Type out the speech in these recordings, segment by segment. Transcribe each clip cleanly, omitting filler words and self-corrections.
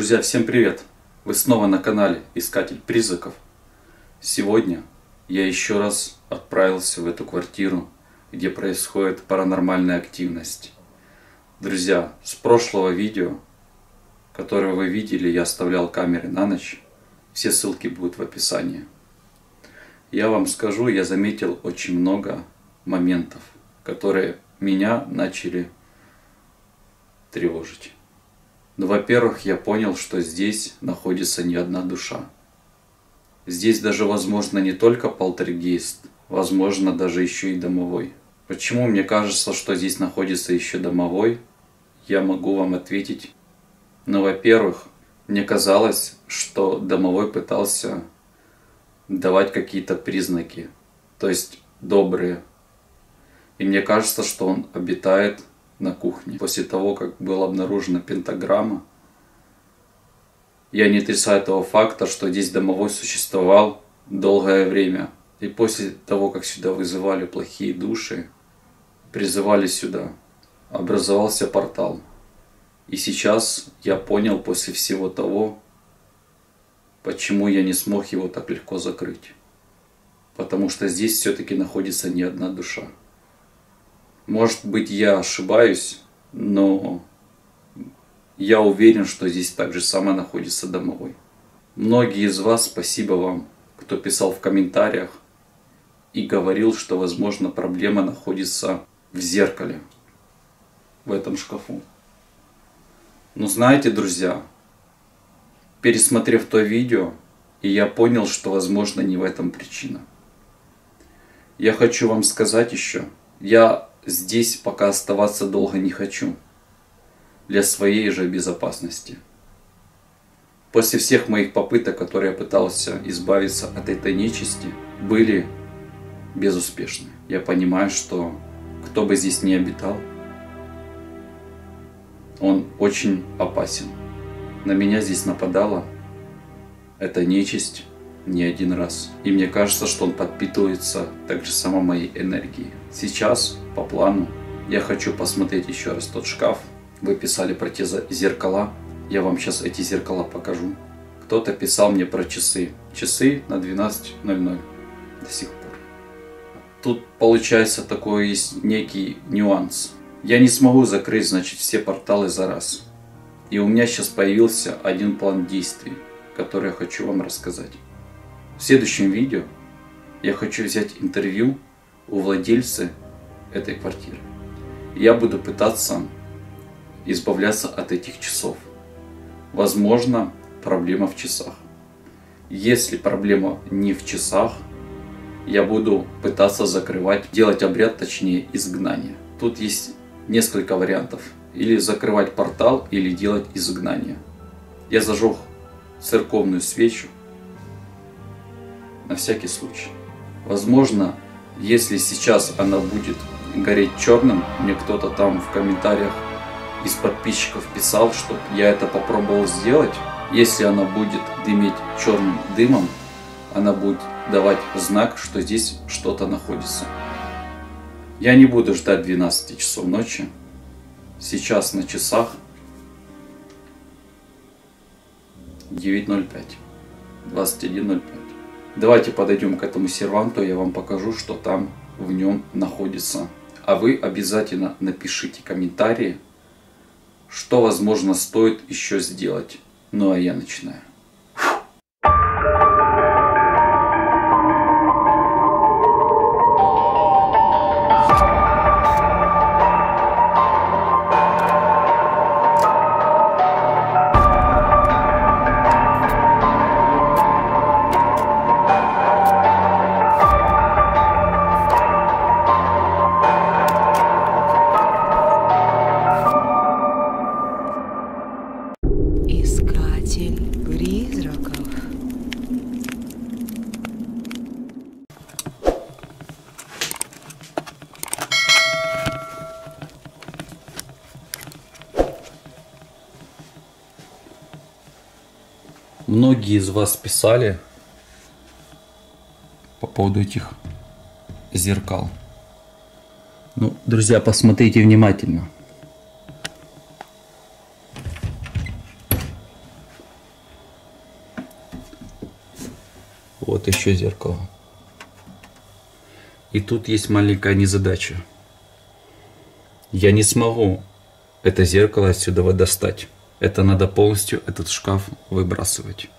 Друзья, всем привет! Вы снова на канале Искатель Призраков. Сегодня я еще раз отправился в эту квартиру, где происходит паранормальная активность. Друзья, с прошлого видео, которое вы видели, я оставлял камеры на ночь. Все ссылки будут в описании. Я вам скажу, я заметил очень много моментов, которые меня начали тревожить. Но, во-первых, я понял, что здесь находится не одна душа. Здесь даже, возможно, не только полтергейст, возможно, даже еще и домовой. Почему мне кажется, что здесь находится еще домовой? Я могу вам ответить. Но, во-первых, мне казалось, что домовой пытался давать какие-то признаки, то есть добрые. И мне кажется, что он обитает на кухне. После того, как была обнаружена пентаграмма, я не отрицаю того факта, что здесь домовой существовал долгое время. И после того, как сюда вызывали плохие души, призывали сюда, образовался портал. И сейчас я понял после всего того, почему я не смог его так легко закрыть. Потому что здесь все-таки находится не одна душа. Может быть, я ошибаюсь, но я уверен, что здесь так же само находится домовой. Многие из вас, спасибо вам, кто писал в комментариях и говорил, что, возможно, проблема находится в зеркале, в этом шкафу. Но знаете, друзья, пересмотрев то видео, и я понял, что, возможно, не в этом причина. Я хочу вам сказать еще, я здесь пока оставаться долго не хочу, для своей же безопасности. После всех моих попыток, которые я пытался избавиться от этой нечисти, были безуспешны. Я понимаю, что кто бы здесь ни обитал, он очень опасен. На меня здесь нападала эта нечисть не один раз. И мне кажется, что он подпитывается так же само моей энергией. Сейчас, по плану, я хочу посмотреть еще раз тот шкаф. Вы писали про те зеркала. Я вам сейчас эти зеркала покажу. Кто-то писал мне про часы. Часы на 12:00 до сих пор. Тут получается такой есть некий нюанс. Я не смогу закрыть, значит, все порталы за раз. И у меня сейчас появился один план действий, который я хочу вам рассказать. В следующем видео я хочу взять интервью у владельца этой квартиры. Я буду пытаться избавляться от этих часов. Возможно, проблема в часах. Если проблема не в часах, я буду пытаться закрывать, делать обряд, точнее, изгнания. Тут есть несколько вариантов. Или закрывать портал, или делать изгнание. Я зажег церковную свечу на всякий случай. Возможно, если сейчас она будет гореть черным, мне кто-то там в комментариях из подписчиков писал, что я это попробовал сделать. Если она будет дыметь черным дымом, она будет давать знак, что здесь что-то находится. Я не буду ждать 12 часов ночи. Сейчас на часах 9:05, 21:05. Давайте подойдем к этому серванту, я вам покажу, что там в нем находится. А вы обязательно напишите комментарии, что, возможно, стоит еще сделать. Ну а я начинаю. Искатель призраков. Многие из вас писали по поводу этих зеркал. Ну, друзья, посмотрите внимательно. Вот еще зеркало. И тут есть маленькая незадача. Я не смогу это зеркало отсюда достать. Это надо полностью этот шкаф выбрасывать.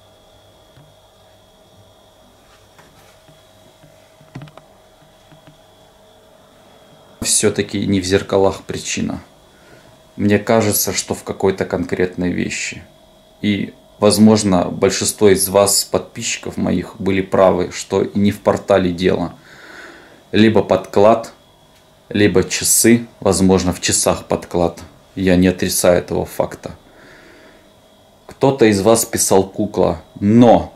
Все-таки не в зеркалах причина. Мне кажется, что в какой-то конкретной вещи. И, возможно, большинство из вас, подписчиков моих, были правы, что и не в портале дело. Либо подклад, либо часы. Возможно, в часах подклад. Я не отрицаю этого факта. Кто-то из вас писал кукла. Но,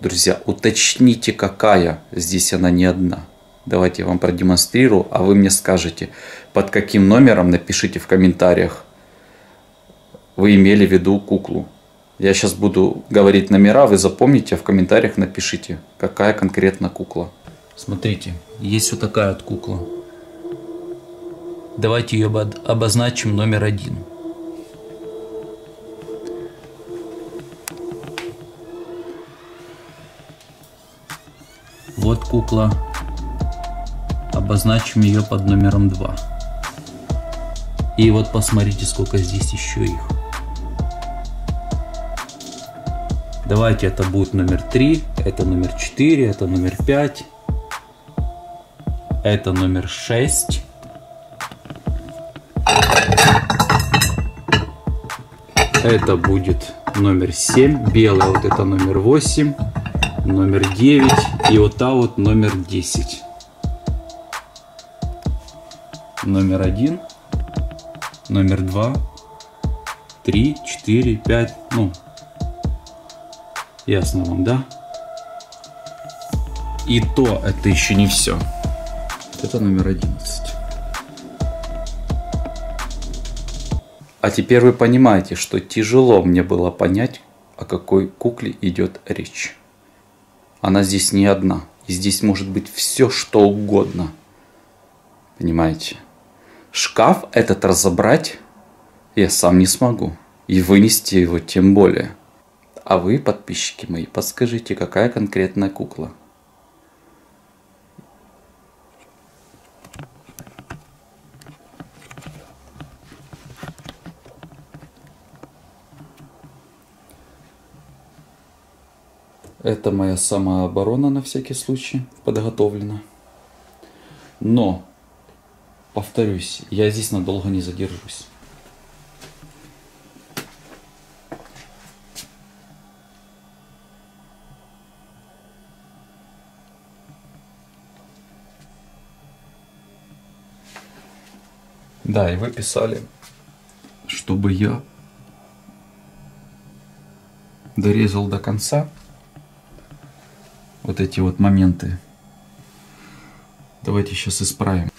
друзья, уточните, какая. Здесь она не одна. Давайте я вам продемонстрирую, а вы мне скажете, под каким номером, напишите в комментариях, вы имели в виду куклу. Я сейчас буду говорить номера, вы запомните, а в комментариях напишите, какая конкретно кукла. Смотрите, есть вот такая вот кукла. Давайте ее обозначим номер 1. Вот кукла. Обозначим ее под номером 2. И вот посмотрите, сколько здесь еще их. Давайте это будет номер 3, это номер 4, это номер 5, это номер 6. Это будет номер 7, белая вот это номер 8, номер 9 и вот та вот номер 10. Номер 1, номер 2, 3, 4, 5, ясно вам, да? И то это еще не все. Это номер 11. А теперь вы понимаете, что тяжело мне было понять, о какой кукле идет речь. Она здесь не одна. И здесь может быть все, что угодно. Понимаете? Шкаф этот разобрать я сам не смогу. И вынести его тем более. А вы, подписчики мои, подскажите, какая конкретная кукла? Это моя самооборона на всякий случай подготовлена. Но, повторюсь, я здесь надолго не задержусь. Да, и вы писали, чтобы я дорезал до конца вот эти вот моменты. Давайте сейчас исправим.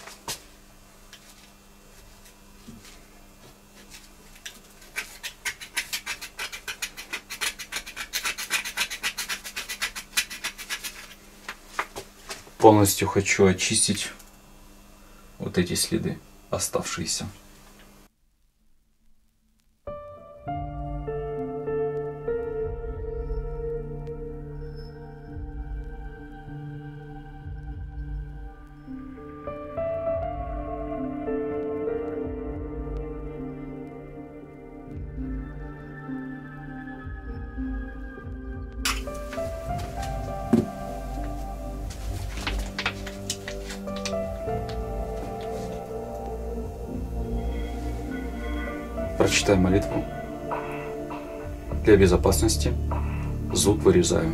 Полностью хочу очистить вот эти следы оставшиеся. Прочитаю молитву. Для безопасности звук вырезаю.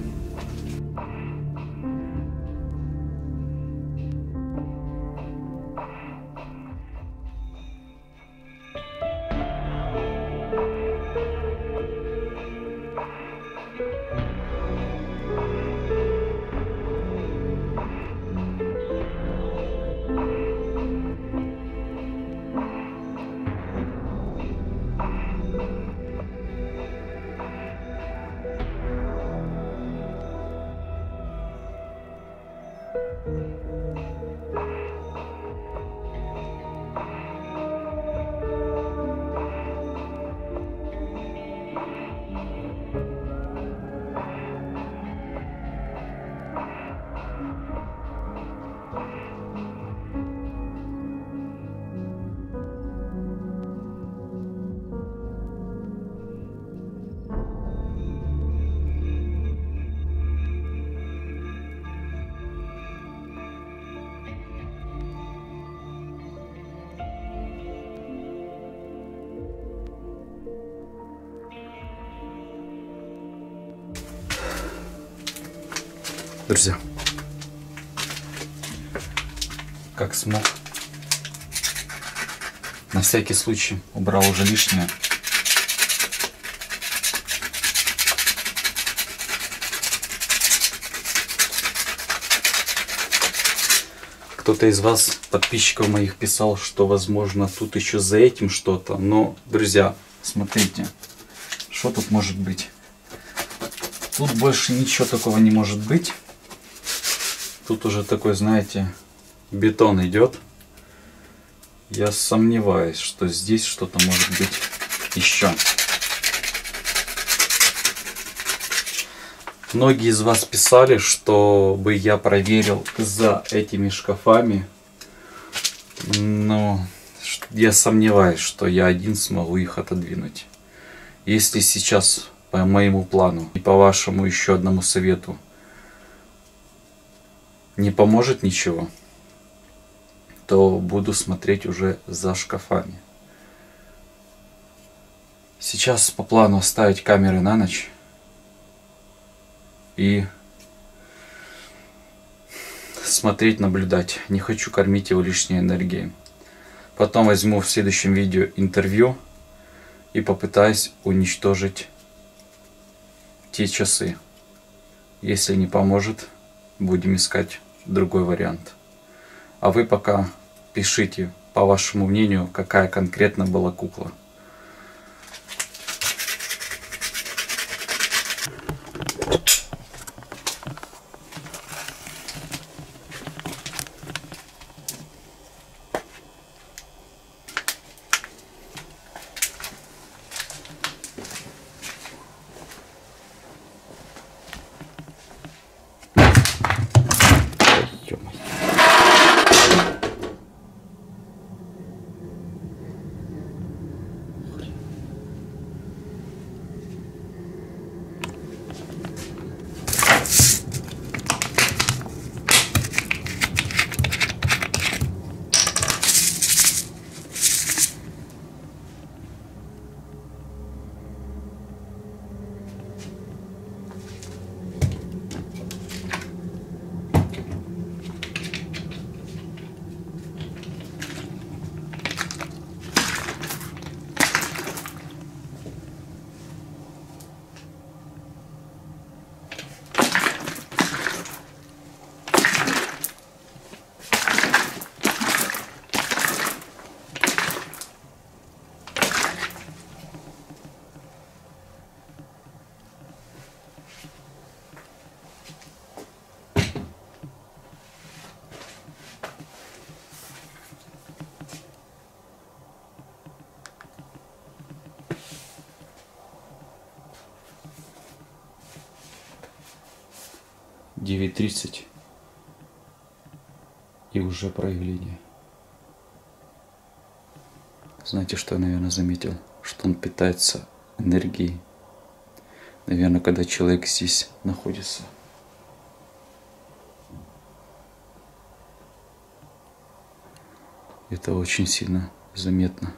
Друзья, как смог, на всякий случай убрал уже лишнее. Кто-то из вас, подписчиков моих, писал, что возможно тут еще за этим что-то. Но, друзья, смотрите, что тут может быть? Тут больше ничего такого не может быть. Тут уже такой, знаете, бетон идет. Я сомневаюсь, что здесь что-то может быть еще. Многие из вас писали, чтобы я проверил за этими шкафами. Но я сомневаюсь, что я один смогу их отодвинуть. Если сейчас по моему плану и по вашему еще одному совету не поможет ничего, то буду смотреть уже за шкафами. Сейчас по плану оставить камеры на ночь. И смотреть, наблюдать. Не хочу кормить его лишней энергией. Потом возьму в следующем видео интервью и попытаюсь уничтожить те часы. Если не поможет, будем искать другой вариант. А вы пока пишите, по вашему мнению, какая конкретно была кукла. — 9:30 и уже проявление. Знаете, что я, наверное, заметил? Что он питается энергией. Наверное, когда человек здесь находится. Это очень сильно заметно.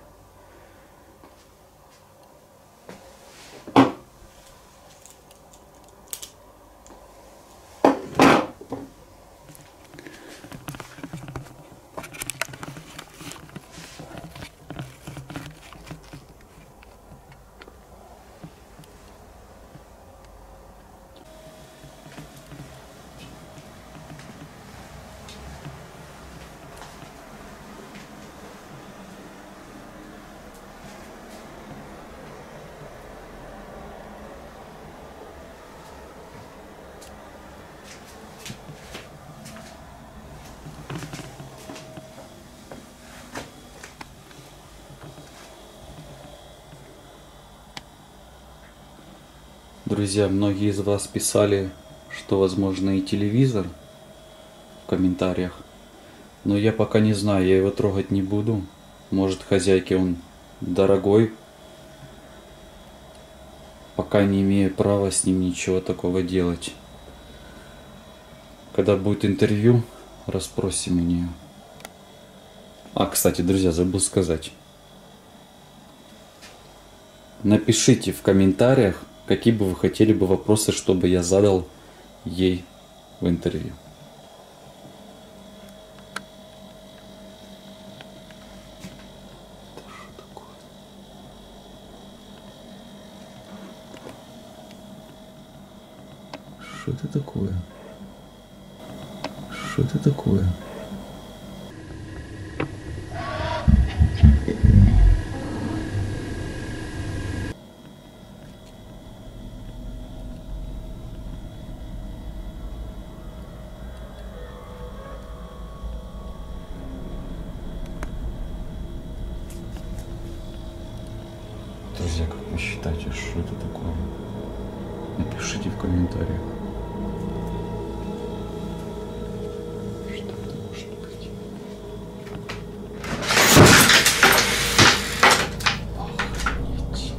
Друзья, многие из вас писали, что возможно и телевизор в комментариях. Но я пока не знаю, я его трогать не буду. Может, хозяйке он дорогой. Пока не имею права с ним ничего такого делать. Когда будет интервью, расспросим у нее. А, кстати, друзья, забыл сказать. Напишите в комментариях, какие бы вы хотели бы вопросы, чтобы я задал ей в интервью. Что это такое? Что это такое? Друзья, как вы считаете, что это такое? Напишите в комментариях. Что это может быть? Охренеть.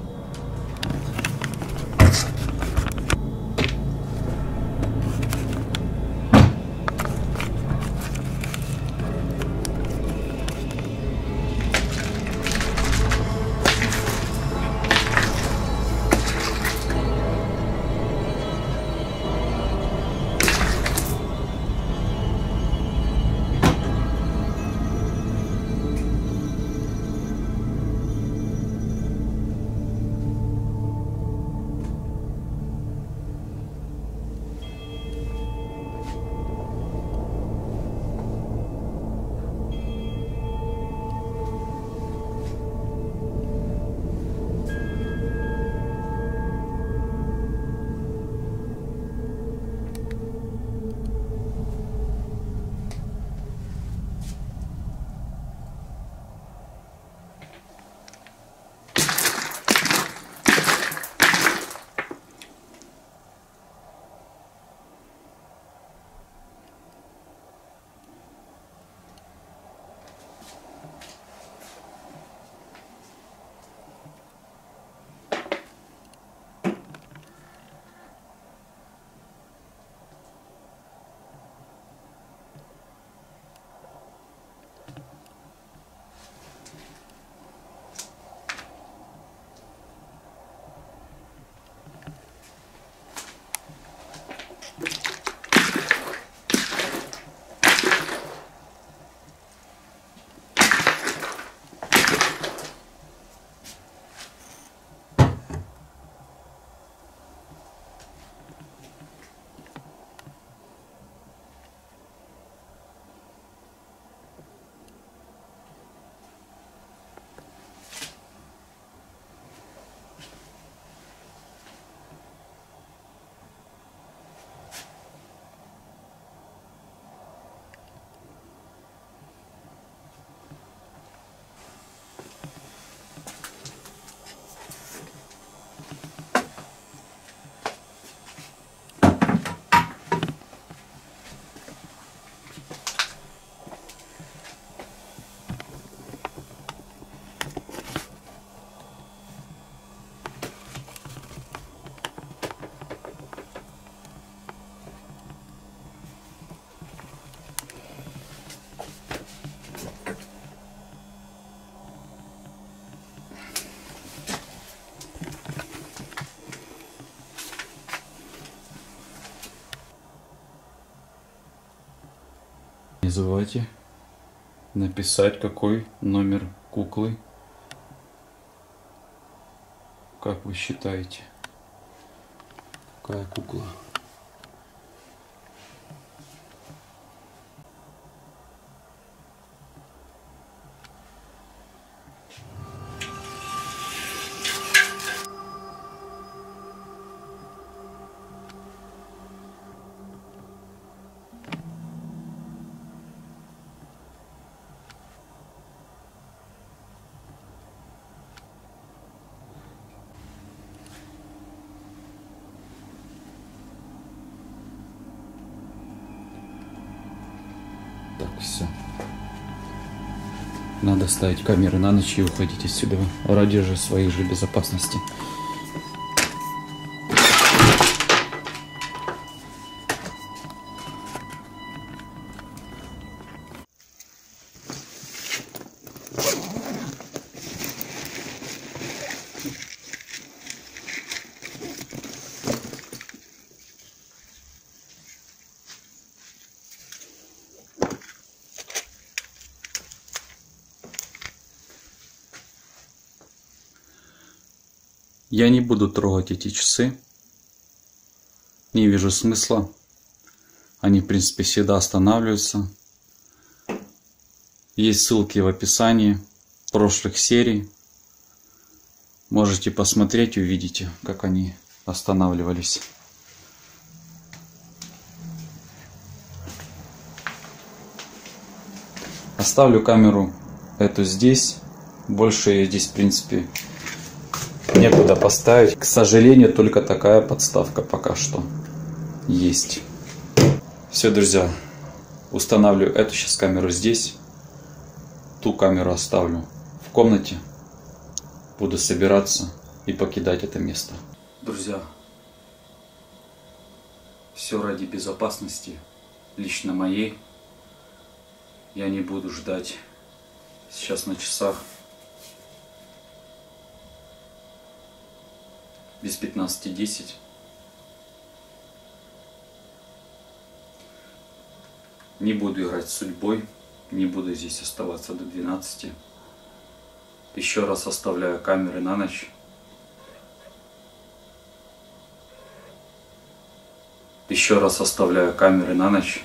Не забывайте написать, какой номер куклы, как вы считаете, какая кукла. Так, все. Надо ставить камеры на ночь и уходить отсюда ради же своей же безопасности. Я не буду трогать эти часы. Не вижу смысла. Они, в принципе, всегда останавливаются. Есть ссылки в описании прошлых серий. Можете посмотреть, увидите, как они останавливались. Оставлю камеру эту здесь. Больше ее здесь, в принципе, некуда поставить. К сожалению, только такая подставка пока что есть. Все, друзья. Устанавливаю эту сейчас камеру здесь. Ту камеру оставлю в комнате. Буду собираться и покидать это место. Друзья, все ради безопасности, лично моей. Я не буду ждать. Сейчас на часах без 15:10. Не буду играть с судьбой. Не буду здесь оставаться до 12. Еще раз оставляю камеры на ночь. Еще раз оставляю камеры на ночь.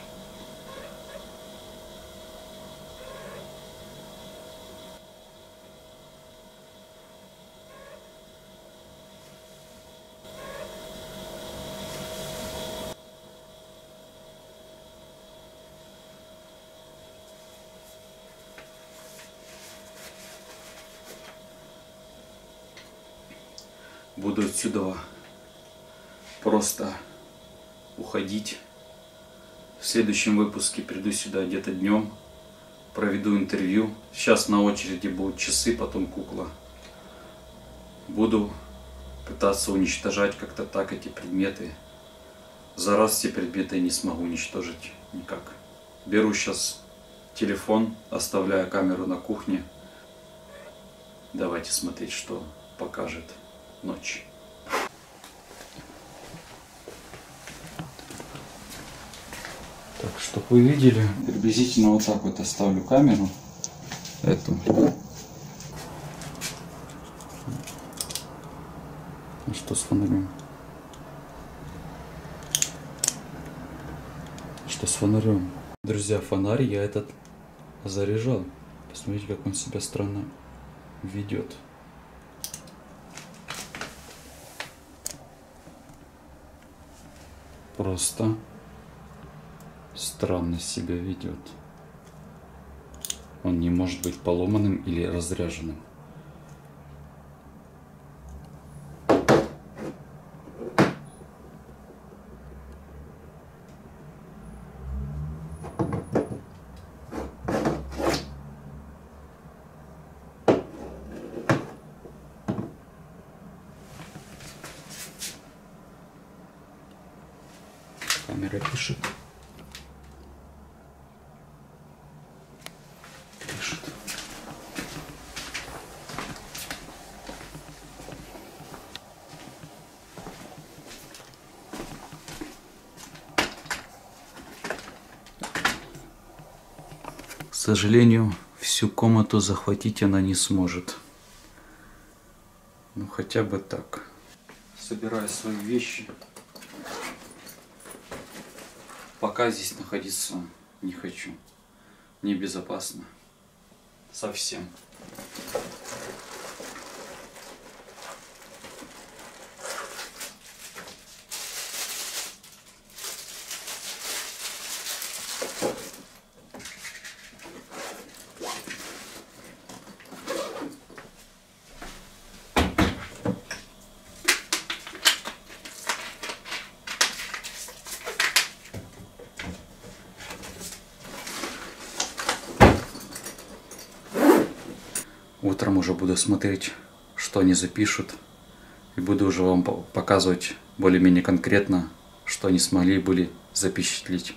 Буду отсюда просто уходить. В следующем выпуске приду сюда где-то днем, проведу интервью. Сейчас на очереди будут часы, потом кукла. Буду пытаться уничтожать как-то так эти предметы. За раз все предметы я не смогу уничтожить никак. Беру сейчас телефон, оставляю камеру на кухне. Давайте смотреть, что покажет ночь. Так, чтобы вы видели, приблизительно вот так вот оставлю камеру. Эту. Ну что с фонарем? Что с фонарем? Друзья, фонарь я этот заряжал. Посмотрите, как он себя странно ведет. Просто странно себя ведет. Он не может быть поломанным или разряженным. Камера пишет. К сожалению, всю комнату захватить она не сможет. Ну хотя бы так. Собираю свои вещи. Пока здесь находиться не хочу. Небезопасно. Совсем. Утром уже буду смотреть, что они запишут. И буду уже вам показывать более-менее конкретно, что они смогли были запечатлеть.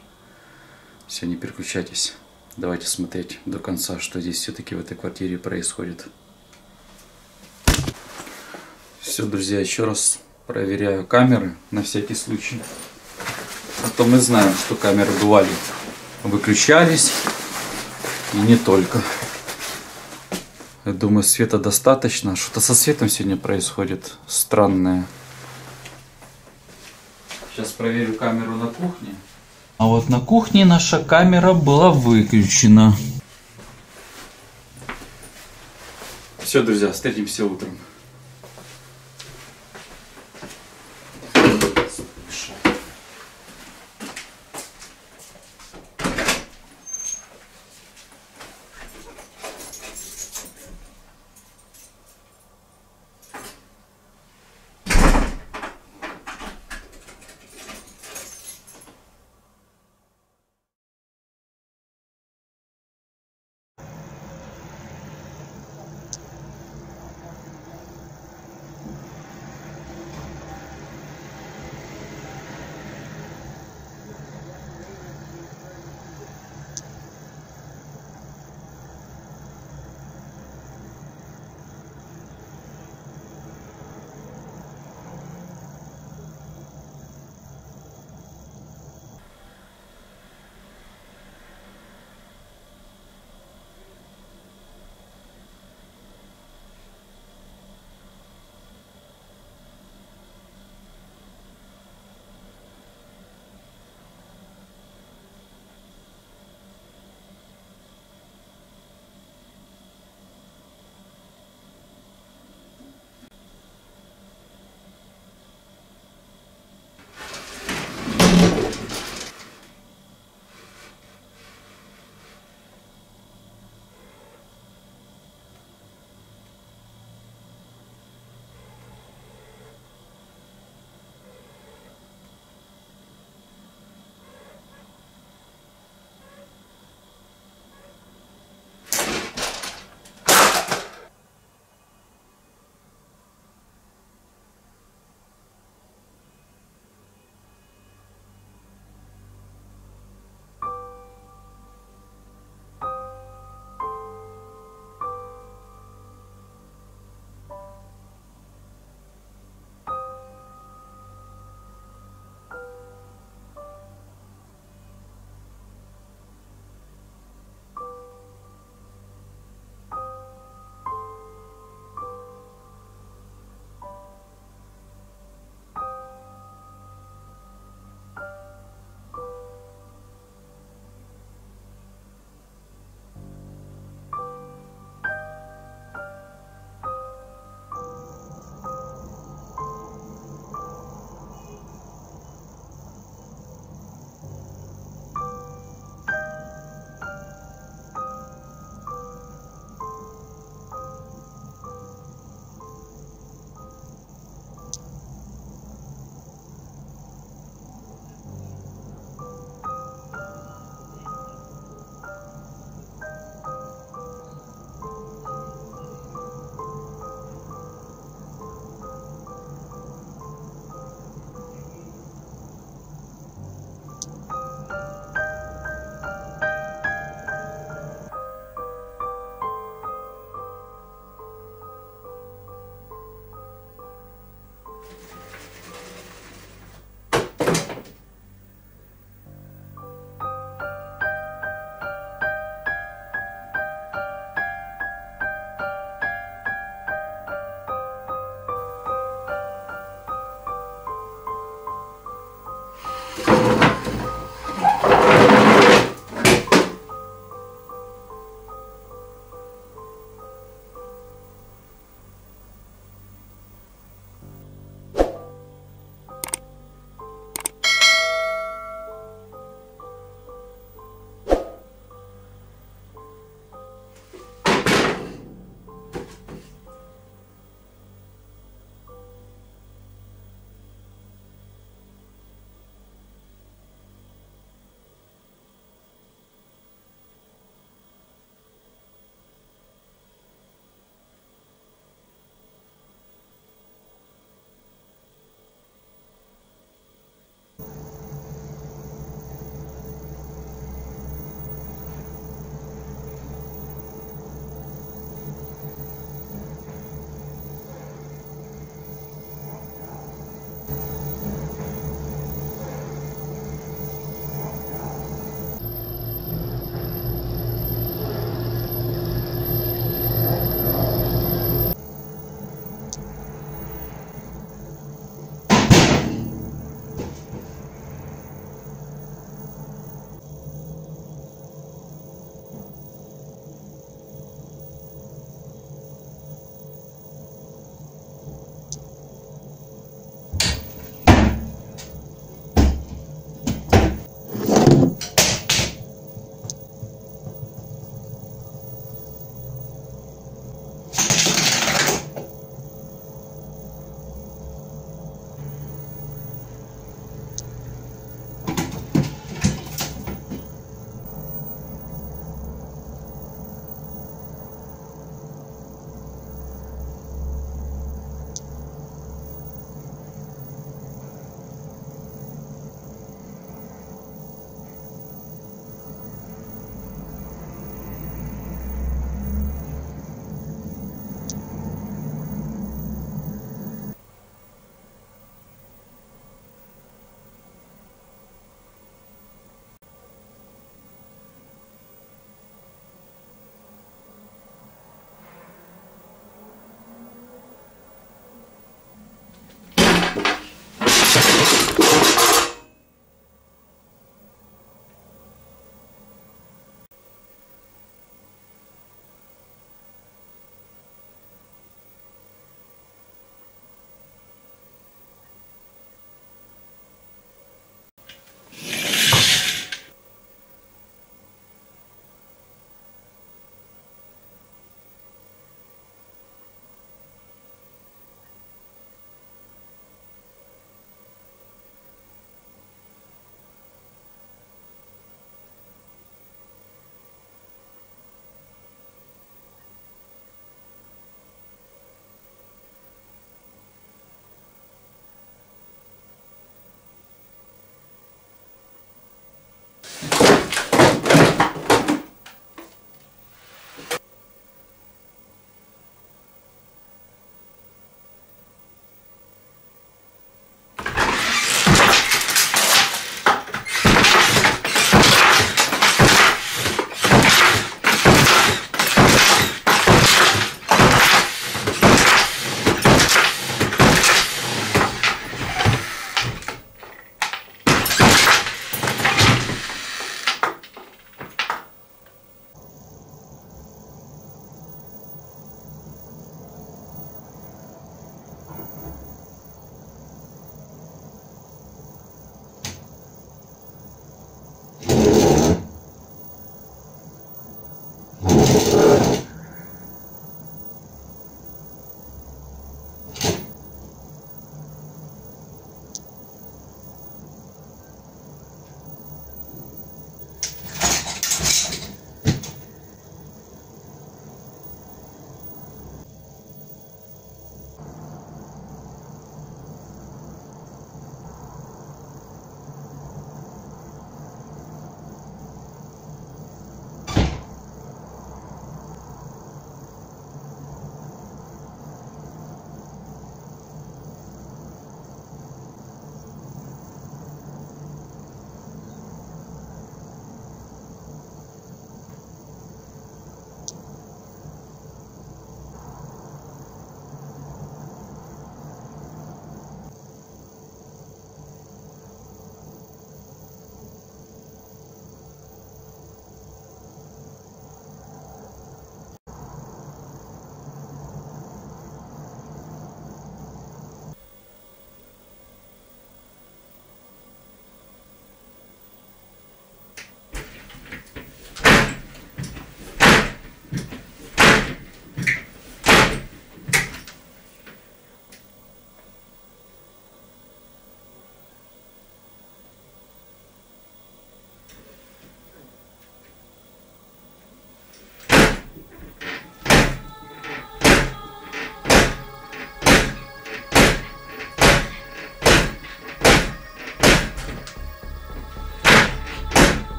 Все, не переключайтесь. Давайте смотреть до конца, что здесь все-таки в этой квартире происходит. Все, друзья, еще раз проверяю камеры на всякий случай. А то мы знаем, что камеры бывали, выключались. И не только. Я думаю, света достаточно. Что-то со светом сегодня происходит странное. Сейчас проверю камеру на кухне. А вот на кухне наша камера была выключена. Все, друзья, встретимся утром.